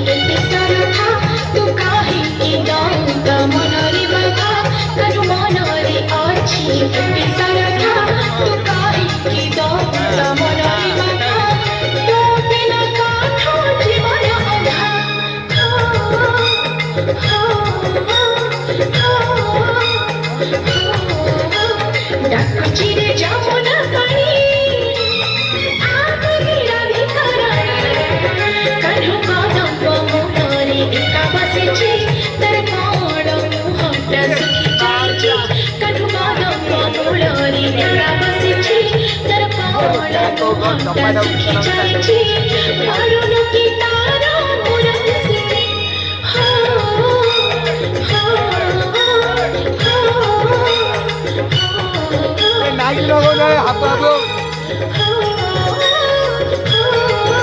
एते सरथा तू काहे दंग मनरे बाबा कनु मनरे अछि एते सरथा तू काहे दंग मनरे बाबा तो बिना काठो जीवन अधा डाकुची रे जमुना पानी